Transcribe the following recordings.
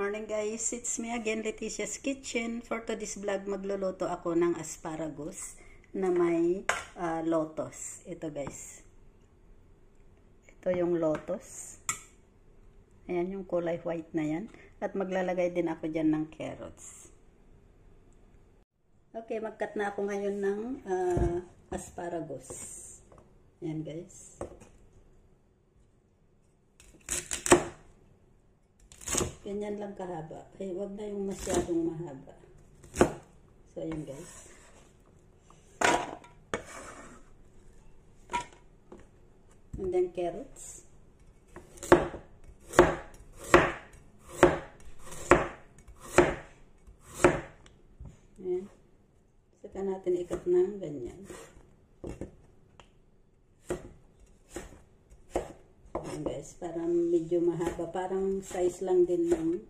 morning guys, it's me again, Leticia's Kitchen. For today's vlog, magluluto ako ng asparagus na may lotus. Ito guys. Ito yung lotus. Ayan yung kulay white na yan. At maglalagay din ako dyan ng carrots. Okay, mag-cut na ako ngayon ng asparagus. Ayan guys. Ganyan lang kahaba. Ay, wag na yung masyadong mahaba. So, ayun guys. And then carrots. Ayan. Saka natin ikat ng ganyan. Guys, parang medyo mahaba, parang size lang din ng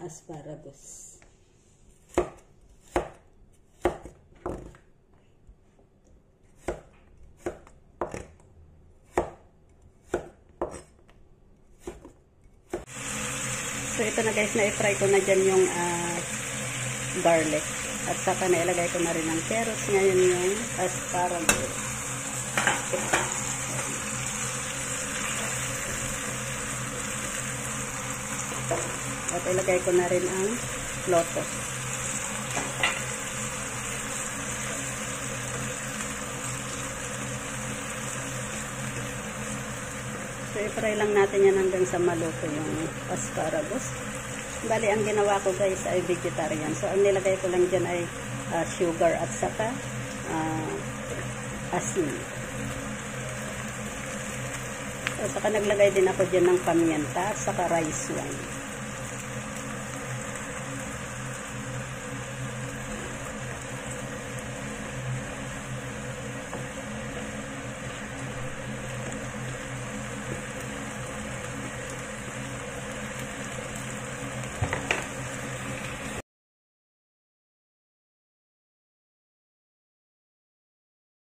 asparagus. So ito na guys, na-fry ko na dyan yung garlic at saka nailagay ko na rin ang carrots, ngayon yung asparagus. At ilagay ko na rin ang lotus. So, i-fry lang natin yan hanggang sa maluto yung asparagus. Bali, ang ginawa ko guys ay vegetarian. So, ang nilagay ko lang dyan ay sugar at saka asin. So, saka naglagay din ako dyan ng pamienta at saka rice wine.